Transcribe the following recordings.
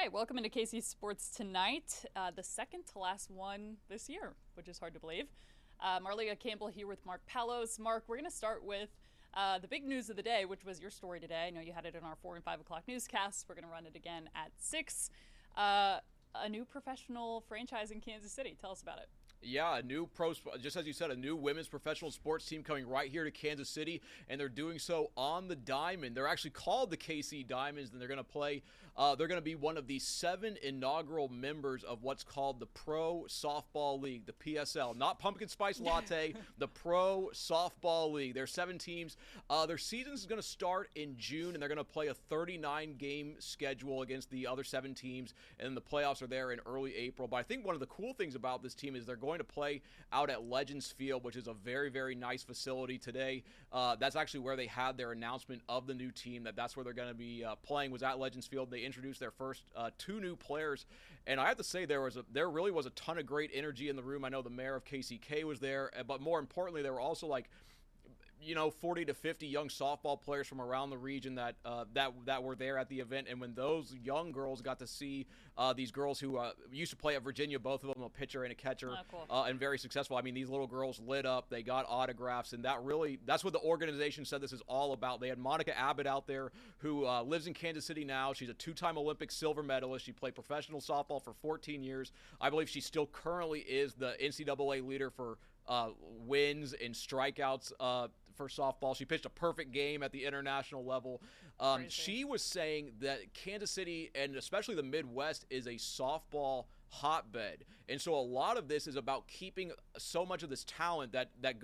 right, welcome into KC Sports tonight, the second to last one this year, which is hard to believe. Marlia Campbell here with Mark Palos. Mark, we're going to start with the big news of the day, which was your story today. I know you had it in our 4 and 5 o'clock newscasts. We're going to run it again at 6. A new professional franchise in Kansas City. Tell us about it. Yeah, a new just as you said, a new women's professional sports team coming right here to Kansas City, and they're doing so on the Diamond. They're actually called the KC Diamonds, and they're going to play. They're going to be one of the 7 inaugural members of what's called the Pro Softball League, the PSL, not Pumpkin Spice Latte, the Pro Softball League. There's 7 teams. Their season is going to start in June, and they're going to play a 39-game schedule against the other 7 teams, and then the playoffs are there in early April. But I think one of the cool things about this team is they're going to play out at Legends Field, which is a very, very nice facility today. That's actually where they had their announcement of the new team, that's where they're going to be playing, was at Legends Field. They introduced their first 2 new players, and I have to say there really was a ton of great energy in the room. I know the mayor of KCK was there, but more importantly, there were also 40 to 50 young softball players from around the region that were there at the event. And when those young girls got to see these girls who used to play at Virginia, both of them a pitcher and a catcher, cool. and very successful. I mean, these little girls lit up. They got autographs, and that's what the organization said this is all about. They had Monica Abbott out there, who lives in Kansas City now. She's a 2-time Olympic silver medalist. She played professional softball for 14 years. I believe she still currently is the NCAA leader for wins and strikeouts for softball. She pitched a perfect game at the international level. She was saying that Kansas City, and especially the Midwest, is a softball hotbed, and so a lot of this is about keeping so much of this talent that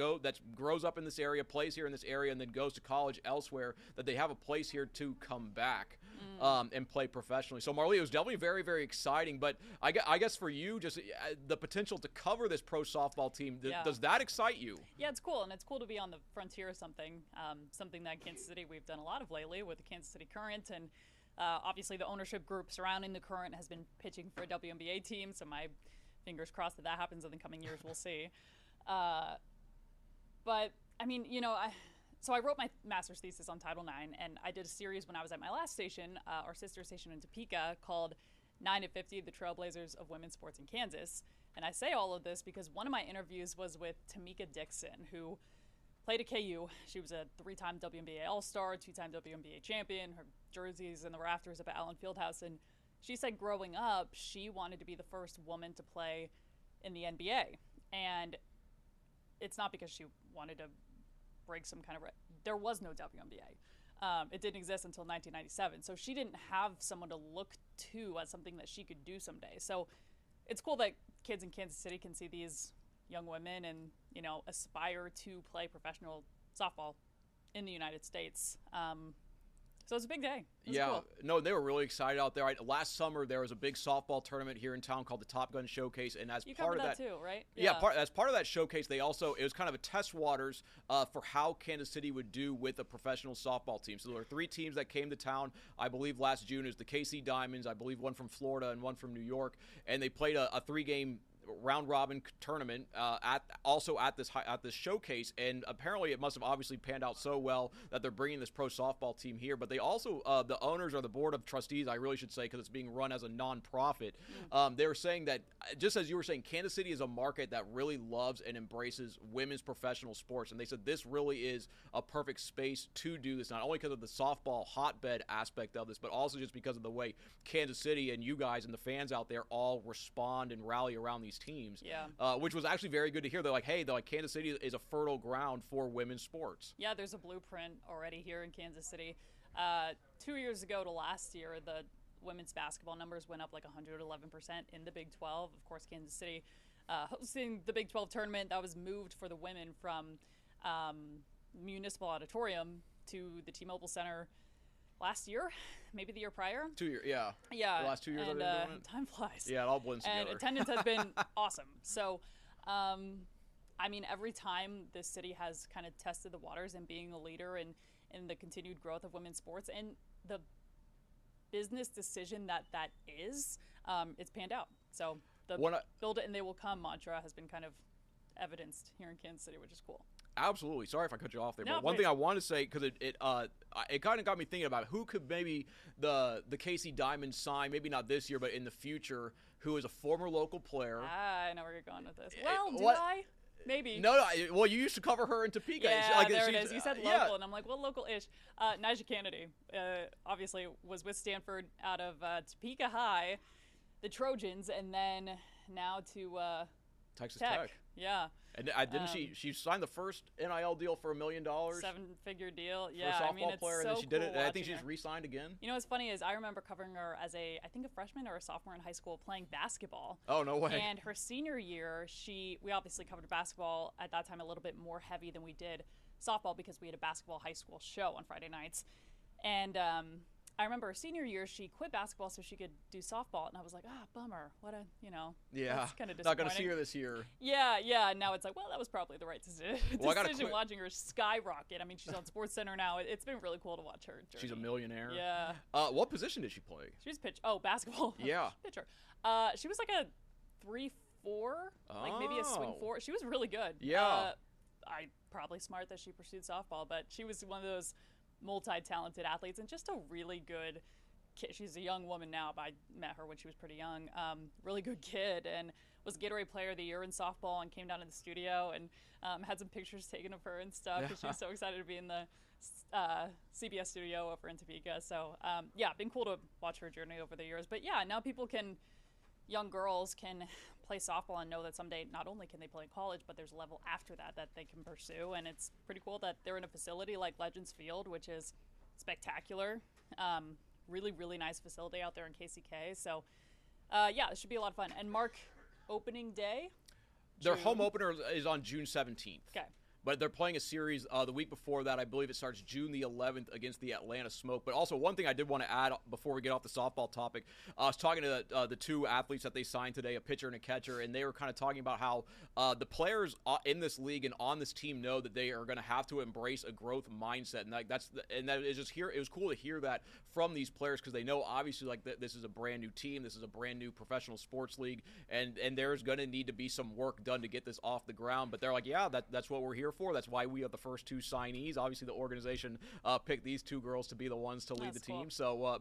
grows up in this area, plays here in this area, and then goes to college elsewhere, that they have a place here to come back and play professionally. So Marlia, it was definitely very, very exciting. But I guess for you, just the potential to cover this pro softball team, does that excite you? Yeah, it's cool, and it's cool to be on the frontier of something that Kansas City we've done a lot of lately with the Kansas City Current, and obviously the ownership group surrounding the Current has been pitching for a WNBA team, so my fingers crossed that happens in the coming years. We'll see. But I mean, so I wrote my master's thesis on Title IX, and I did a series when I was at my last station, our sister station in Topeka, called 9 to 50, the Trailblazers of Women's Sports in Kansas. And I say all of this because one of my interviews was with Tamika Dixon, who played at KU. She was a 3-time WNBA All-Star, 2-time WNBA champion. Her jersey's in the rafters up at Allen Fieldhouse. And she said growing up, she wanted to be the first woman to play in the NBA. And it's not because she wanted to break some kind of there was no WNBA. It didn't exist until 1997. So she didn't have someone to look to as something that she could do someday. So it's cool that kids in Kansas City can see these young women and, aspire to play professional softball in the United States. So it's a big day. Cool. No, they were really excited out there. Last summer, there was a big softball tournament here in town called the Top Gun Showcase, and as you part of that too, right? Yeah, as part of that showcase, it was kind of a test waters for how Kansas City would do with a professional softball team. So there were 3 teams that came to town. I believe last June is the KC Diamonds. I believe one from Florida and one from New York, and they played a 3-game round robin tournament at this showcase, and apparently it must have obviously panned out so well that they're bringing this pro softball team here. But they also the owners, or the board of trustees, I really should say, because it's being run as a nonprofit, they were saying that, just as you were saying, Kansas City is a market that really loves and embraces women's professional sports, and they said this really is a perfect space to do this, not only because of the softball hotbed aspect of this, but also just because of the way Kansas City and you guys and the fans out there all respond and rally around these teams, which was actually very good to hear. They're like, hey, Kansas City is a fertile ground for women's sports. Yeah, there's a blueprint already here in Kansas City. 2 years ago to last year, the women's basketball numbers went up like 111% in the Big 12. Of course, Kansas City hosting the Big 12 tournament, that was moved for the women from Municipal Auditorium to the T-Mobile Center last year, maybe the year prior. 2 years, yeah. Yeah. The last 2 years and, I've been doing it. Time flies. Yeah, it all blends together. And attendance has been awesome. So, I mean, every time this city has kind of tested the waters in being a leader in the continued growth of women's sports and the business decision that is, it's panned out. So the build it and they will come mantra has been kind of evidenced here in Kansas City, which is cool. Absolutely. Sorry if I cut you off there. No, But one please. thing I want to say, because it kind of got me thinking about who could maybe the KC Diamonds sign, maybe not this year, but in the future, who is a former local player. I know where you're going with this. Well, do what- I? Maybe. No, well, you used to cover her in Topeka. Yeah, Like, there it she's- is. You said local, yeah. and I'm like, well, local-ish. Nyjah Kennedy, obviously, was with Stanford out of Topeka High, the Trojans, and then now to Texas Tech. Tech. Yeah. And didn't she signed the first NIL deal for $1 million? Seven-figure deal. For Yeah, a softball I mean, it's player, so and then she did cool it. And I think watching she's her. re-signed again. You know what's funny is I remember covering her as I think a freshman or a sophomore in high school playing basketball. Oh, no way. And her senior year, we obviously covered basketball at that time a little bit more heavy than we did softball because we had a basketball high school show on Friday nights. And I remember her senior year, she quit basketball so she could do softball. And I was like, bummer. What a, Yeah, that's kind of disappointing. not going to see her this year. Yeah. And now it's like, well, that was probably the right decision. Well, I gotta Watching her skyrocket. I mean, she's on SportsCenter now. It's been really cool to watch her journey. She's a millionaire. Yeah. What position did she play? She was basketball. Yeah. Pitcher. She was like a 3-4, like maybe a swing 4. She was really good. Yeah. I probably smart that she pursued softball, but she was one of those multi-talented athletes and just a really good kid. She's a young woman now, but I met her when she was pretty young. Really good kid, and was Gatorade Player of the Year in softball, and came down to the studio and had some pictures taken of her and stuff because she was so excited to be in the CBS studio over in Topeka. So been cool to watch her journey over the years. But yeah, now young girls can play softball and know that someday not only can they play in college, but there's a level after that they can pursue. And it's pretty cool that they're in a facility like Legends Field, which is spectacular. Really, really nice facility out there in KCK. So, it should be a lot of fun. And Mark, opening day? Their June. home opener is on June 17th. Okay. But they're playing a series the week before that. I believe it starts June the 11th against the Atlanta Smoke. But also, one thing I did want to add before we get off the softball topic, I was talking to the two athletes that they signed today, a pitcher and a catcher, and they were kind of talking about how the players in this league and on this team know that they are going to have to embrace a growth mindset, and that is just here. It was cool to hear that from these players because they know obviously this is a brand new team, this is a brand new professional sports league, and there's going to need to be some work done to get this off the ground. But they're like, yeah, that's what we're here for. That's why we are the first two signees. Obviously, the organization picked these two girls to be the ones to lead the team. Cool. So,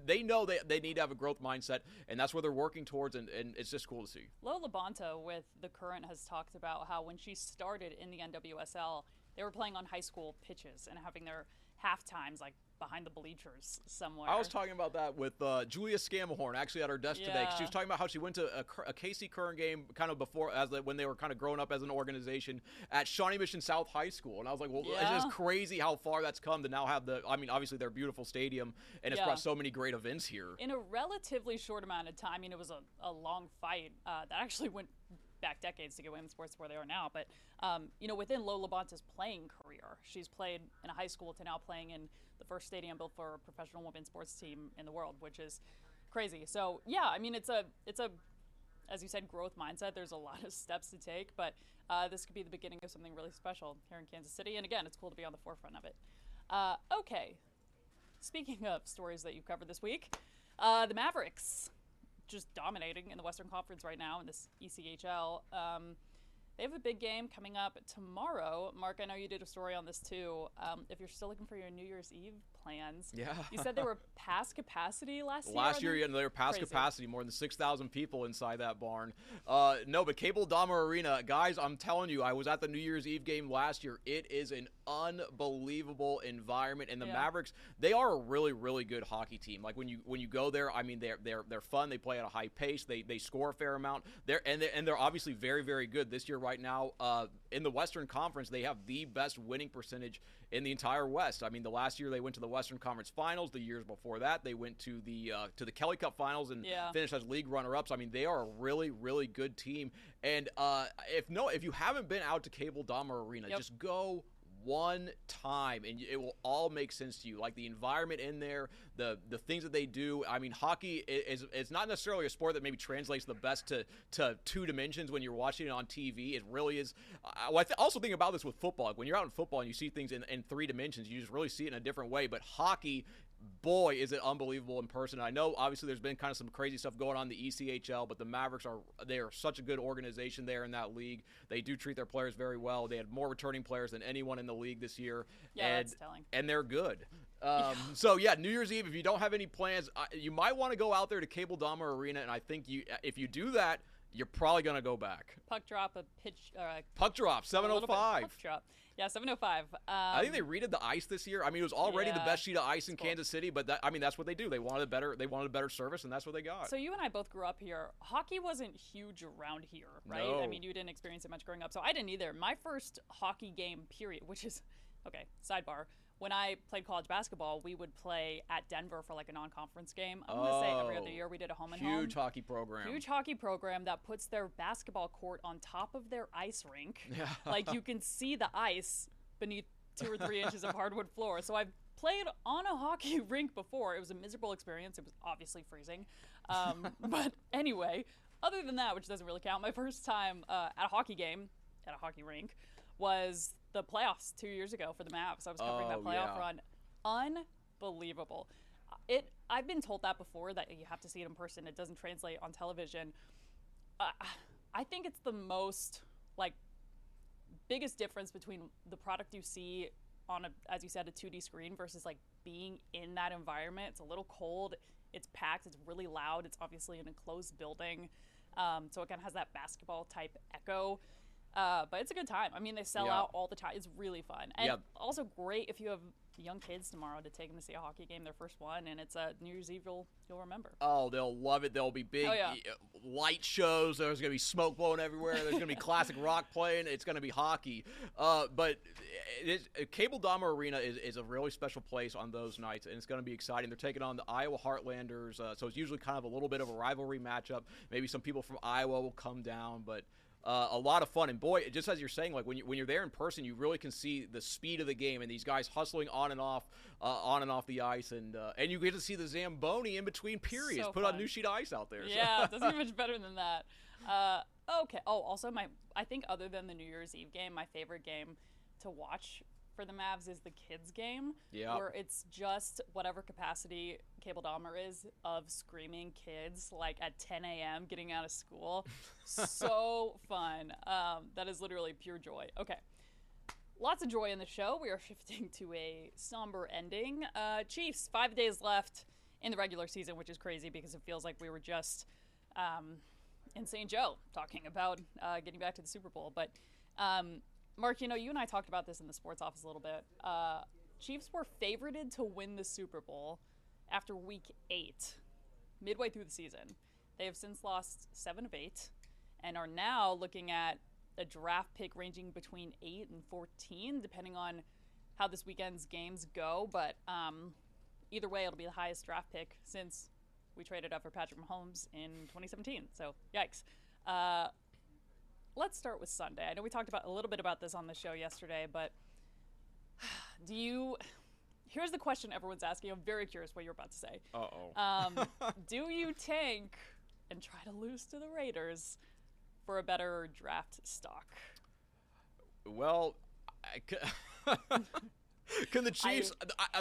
they know they need to have a growth mindset, and that's what they're working towards, and it's just cool to see. Lola Bonta with The Current has talked about how when she started in the NWSL, they were playing on high school pitches and having their half times like behind the bleachers somewhere. I was talking about that with Julia Scamahorn actually at her desk today. She was talking about how she went to a KC Current game kind of before when they were kind of growing up as an organization at Shawnee Mission South High School. And I was like, well, it's just crazy how far that's come to now have obviously their beautiful stadium, and it's brought so many great events here. In a relatively short amount of time. I mean, it was a long fight that actually went back decades to get women's sports where they are now. But, within Lola Bonta's playing career, she's played in a high school to now playing in the first stadium built for a professional women's sports team in the world, which is crazy. So, yeah, I mean, it's a, as you said, growth mindset. There's a lot of steps to take, but this could be the beginning of something really special here in Kansas City. And again, it's cool to be on the forefront of it. Okay. Speaking of stories that you've covered this week, the Mavericks just dominating in the Western Conference right now in this ECHL. They have a big game coming up tomorrow. Mark, I know you did a story on this too. If you're still looking for your New Year's Eve plans, you said they were past capacity last year. Last year, they were past capacity, more than 6,000 people inside that barn. No, but Cable Dahmer Arena, guys, I'm telling you, I was at the New Year's Eve game last year. It is an unbelievable environment, and the Mavericks, they are a really, really good hockey team. Like when you go there, I mean, they're fun. They play at a high pace. They score a fair amount. They're obviously very, very good this year. Right now, in the Western Conference, they have the best winning percentage in the entire West. I mean, the last year they went to the Western Conference Finals. The years before that, they went to the Kelly Cup Finals and finished as league runner-ups. I mean, they are a really, really good team. And if you haven't been out to Cable Dahmer Arena, just go one time and it will all make sense to you. Like the environment in there, the things that they do. I mean, hockey is not necessarily a sport that maybe translates the best to two dimensions when you're watching it on TV. It really is. I also think about this with football. Like when you're out in football and you see things in 3 dimensions, you just really see it in a different way. But hockey boy, is it unbelievable in person. I know, obviously, there's been kind of some crazy stuff going on in the ECHL, but the Mavericks they are such a good organization there in that league. They do treat their players very well. They had more returning players than anyone in the league this year. Yeah, that's telling. And they're good. So, yeah, New Year's Eve, if you don't have any plans, you might want to go out there to Cable Dahmer Arena, and I think if you do that, you're probably going to go back. Puck drop, a pitch. Puck drop, 7:05. Puck drop. Yeah, 7:05. I think they redid the ice this year. I mean, it was already the best sheet of ice in Kansas City, but that's what they do. They wanted a better service, and that's what they got. So you and I both grew up here. Hockey wasn't huge around here, right? No. I mean, you didn't experience it much growing up, so I didn't either. My first hockey game, period, which is, okay, sidebar. When I played college basketball, we would play at Denver for like a non-conference game. I'm going to say every other year we did a home and home. Huge hockey program. Huge hockey program that puts their basketball court on top of their ice rink. Yeah. Like you can see the ice beneath 2 or 3 inches of hardwood floor. So I've played on a hockey rink before. It was a miserable experience. It was obviously freezing. But anyway, other than that, which doesn't really count, my first time at a hockey game at a hockey rink was the playoffs 2 years ago for the Mavs. I was covering that playoff run. Unbelievable. I've been told that before, that you have to see it in person. It doesn't translate on television. I think it's the most, like, biggest difference between the product you see on as you said, a 2D screen versus like being in that environment. It's a little cold. It's packed. It's really loud. It's obviously an enclosed building. So it kind of has that basketball type echo. But it's a good time. I mean, they sell out all the time. It's really fun. And also great if you have young kids tomorrow to take them to see a hockey game, their first one, and it's a New Year's Eve you'll remember. Oh, they'll love it. There'll be big light shows. There's going to be smoke blowing everywhere. There's going to be classic rock playing. It's going to be hockey. But Cable Dahmer Arena is a really special place on those nights, and it's going to be exciting. They're taking on the Iowa Heartlanders, so it's usually kind of a little bit of a rivalry matchup. Maybe some people from Iowa will come down, but a lot of fun. And boy, just as you're saying, like when you're there in person, you really can see the speed of the game and these guys hustling on and off the ice, and you get to see the Zamboni in between periods. So Put fun. on new sheet of ice out there. Yeah, it doesn't get much better than that. Okay. Oh, also I think other than the New Year's Eve game, my favorite game to watch for the Mavs is the kids game, where it's just whatever capacity Cable Dahmer is of screaming kids like at 10 a.m. getting out of school. So fun. That is literally pure joy. Okay. Lots of joy in the show. We are shifting to a somber ending. Chiefs, 5 days left in the regular season, which is crazy because it feels like we were just in St. Joe talking about getting back to the Super Bowl. But Mark, you and I talked about this in the sports office a little bit. Chiefs were favorited to win the Super Bowl after week 8, midway through the season. They have since lost 7 of 8 and are now looking at a draft pick ranging between 8 and 14, depending on how this weekend's games go. But either way, it'll be the highest draft pick since we traded up for Patrick Mahomes in 2017. So, yikes. Let's start with Sunday. I know we talked a little bit about this on the show yesterday, but here's the question everyone's asking. I'm very curious what you're about to say. Do you tank and try to lose to the Raiders for a better draft stock? Well, can the Chiefs?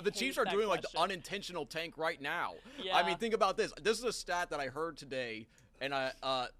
The Chiefs are doing like the unintentional tank right now. Yeah. I mean, think about this. This is a stat that I heard today. And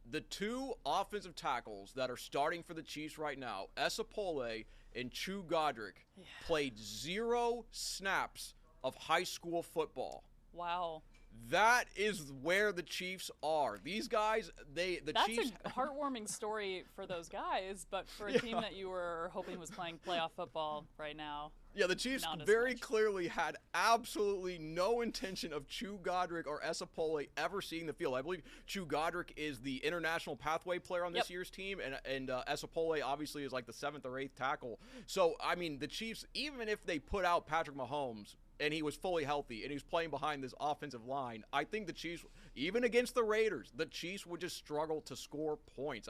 the 2 offensive tackles that are starting for the Chiefs right now, Esapole and Chu Godric, played 0 snaps of high school football. Wow. That is where the Chiefs are. These guys, That's Chiefs. That's a heartwarming story for those guys, but for a team that you were hoping was playing playoff football right now. Yeah, the Chiefs very clearly had absolutely no intention of Chu Godric or Esapole ever seeing the field. I believe Chu Godric is the international pathway player on this year's team, and Esapole obviously is like the 7th or 8th tackle. So, I mean, the Chiefs, even if they put out Patrick Mahomes and he was fully healthy and he was playing behind this offensive line, I think the Chiefs, even against the Raiders, the Chiefs would just struggle to score points.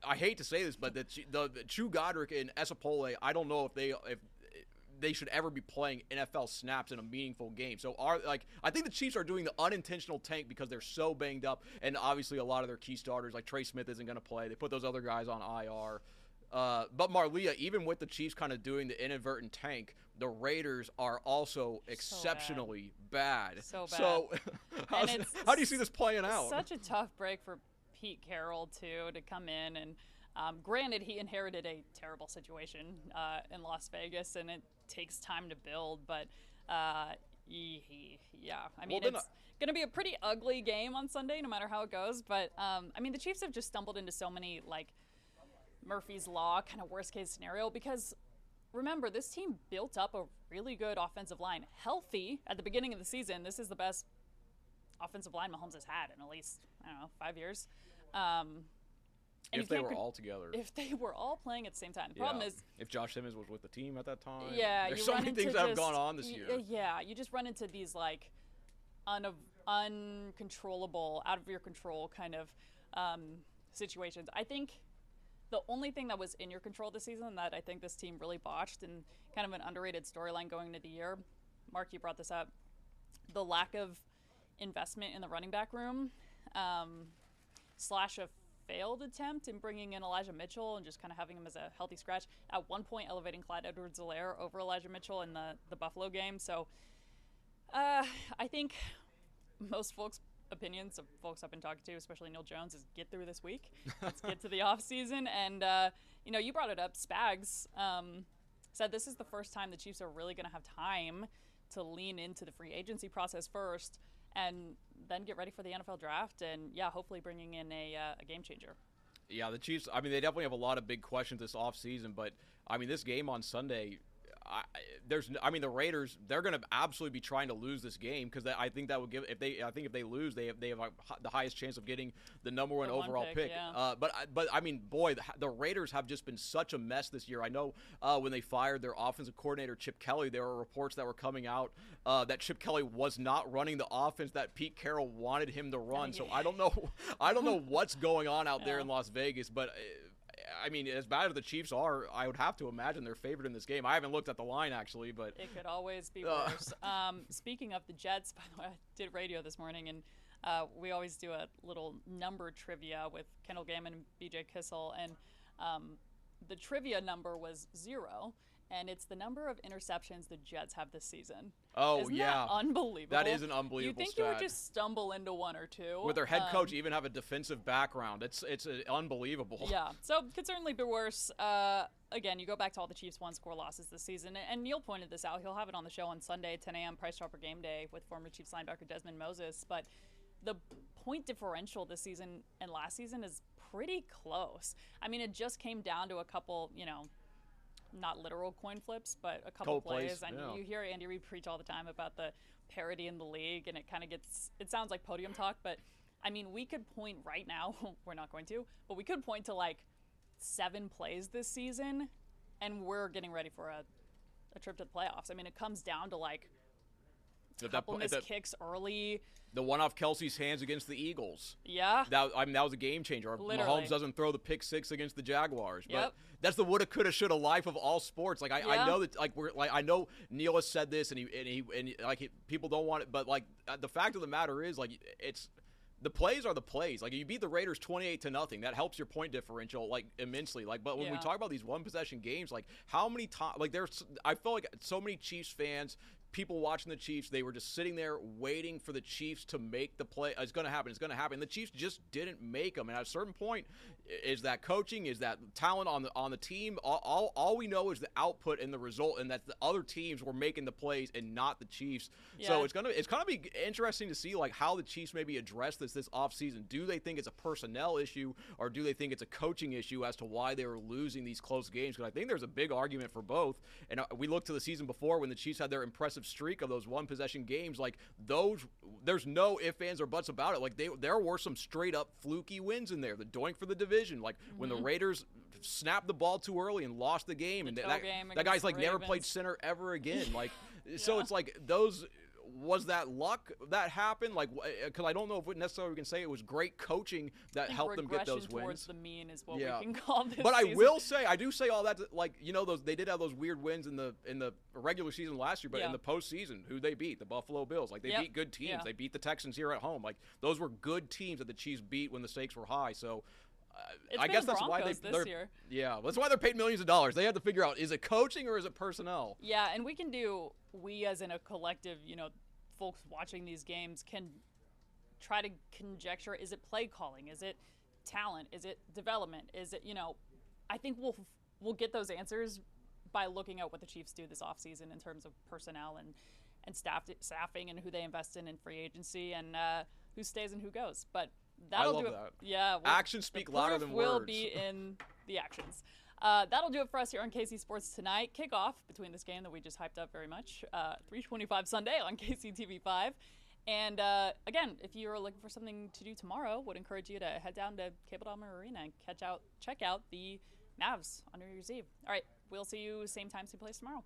I hate to say this, but the Chu Godric and Esapole, I don't know if they should ever be playing NFL snaps in a meaningful game. So I think the Chiefs are doing the unintentional tank because they're so banged up, and obviously a lot of their key starters like Trey Smith isn't going to play. They put those other guys on IR. But Marlia, even with the Chiefs kind of doing the inadvertent tank, the Raiders are also exceptionally bad. So bad. So how do you see this playing out? Such a tough break for Pete Carroll, too, to come in. And granted, he inherited a terrible situation in Las Vegas, and it takes time to build. But, yeah, I mean, it's going to be a pretty ugly game on Sunday, no matter how it goes. But, I mean, the Chiefs have just stumbled into so many, like, Murphy's Law kind of worst-case scenario because – remember, this team built up a really good offensive line. Healthy at the beginning of the season. This is the best offensive line Mahomes has had in at least, 5 years. If they were all together. If they were all playing at the same time. The problem is... if Josh Simmons was with the team at that time. Yeah. There's so many things that have gone on this year. Yeah, you just run into these, like, uncontrollable, out-of-your-control kind of situations. I think... the only thing that was in your control this season that I think this team really botched and kind of an underrated storyline going into the year, Mark, you brought this up, the lack of investment in the running back room / a failed attempt in bringing in Elijah Mitchell and just kind of having him as a healthy scratch. At one point, elevating Clyde Edwards-Helaire over Elijah Mitchell in the Buffalo game. So I think most folks' opinions of folks I've been talking to, especially Neil Jones, is get through this week. Let's get to the off season. And you brought it up. Spags said this is the first time the Chiefs are really going to have time to lean into the free agency process first, and then get ready for the NFL draft. And hopefully bringing in a game changer. Yeah, the Chiefs. I mean, they definitely have a lot of big questions this off season, but I mean, this game on Sunday. The Raiders, they're going to absolutely be trying to lose this game because I think that would give if they lose, they have the highest chance of getting the number one overall pick. Yeah. But I mean, boy, the Raiders have just been such a mess this year. I know when they fired their offensive coordinator Chip Kelly, there were reports that were coming out that Chip Kelly was not running the offense that Pete Carroll wanted him to run. So I don't know what's going on out there in Las Vegas, but. I mean, as bad as the Chiefs are, I would have to imagine they're favored in this game. I haven't looked at the line, actually, but... it could always be worse. Speaking of the Jets, by the way, I did radio this morning, and we always do a little number trivia with Kendall Gammon and BJ Kissel, and the trivia number was 0, and it's the number of interceptions the Jets have this season. Oh, Isn't that unbelievable? That is an unbelievable You think stat. you would just stumble into one or two. With their head coach even have a defensive background. It's unbelievable. Yeah, so could certainly be worse. Again, you go back to all the Chiefs' one-score losses this season, and Neil pointed this out. He'll have it on the show on Sunday, 10 a.m., Price Chopper Game Day with former Chiefs linebacker Desmond Moses. But the point differential this season and last season is pretty close. I mean, it just came down to a couple, not literal coin flips, but a couple plays. And you hear Andy Reid preach all the time about the parity in the league, and it sounds like podium talk, but I mean, we could point right now, we're not going to, but we could point to like 7 plays this season, and we're getting ready for a trip to the playoffs. I mean, it comes down to like a couple missed kicks early. The one off Kelsey's hands against the Eagles. Yeah. That was a game changer. Literally. Mahomes doesn't throw the pick 6 against the Jaguars. Yep. But that's the woulda, coulda, shoulda life of all sports. Like I know that I know Neil has said this and people don't want it, but like the fact of the matter is like it's the plays are the plays. Like you beat the Raiders 28-0. That helps your point differential like immensely. Like but when we talk about these one possession games, like how many times I felt like so many Chiefs fans, people watching the Chiefs, they were just sitting there waiting for the Chiefs to make the play. It's going to happen. It's going to happen. The Chiefs just didn't make them. And at a certain point, is that coaching? Is that talent on the team? All we know is the output and the result, and that the other teams were making the plays and not the Chiefs. Yeah. So it's gonna be interesting to see like how the Chiefs maybe address this offseason. Do they think it's a personnel issue, or do they think it's a coaching issue as to why they were losing these close games? Because I think there's a big argument for both. And we looked to the season before when the Chiefs had their impressive streak of those one possession games, like those, there's no ifs, ands, or buts about it. Like there were some straight up fluky wins in there. The doink for the division, like when the Raiders snapped the ball too early and lost the game, and that guy's like never played center ever again. Like so it's like those. Was that luck that happened? Like, because I don't know if we necessarily can say it was great coaching that helped them get those wins. Towards the mean is what we can call this. But season. I will say, I do say all that. Like, they did have those weird wins in the regular season last year, but in the postseason, who they beat? The Buffalo Bills. Like they beat good teams. They beat the Texans here at home. Like those were good teams that the Chiefs beat when the stakes were high. So. It's I been guess the that's why Broncos they're this year. Yeah, that's why they're paid millions of dollars. They have to figure out, is it coaching or is it personnel? Yeah, and we as in a collective, folks watching these games can try to conjecture, is it play calling? Is it talent? Is it development? Is it, I think we'll get those answers by looking at what the Chiefs do this offseason in terms of personnel and staffing and who they invest in free agency and who stays and who goes. But that'll I love do it. that. Yeah. Actions speak louder than words. Will be in the actions. That'll do it for us here on KC Sports tonight. Kickoff between this game that we just hyped up very much, 3:25 Sunday on KCTV5. And again, if you're looking for something to do tomorrow, would encourage you to head down to Cable Dahmer Arena and check out the Mavs on New Year's Eve. All right, we'll see you same time, same place tomorrow.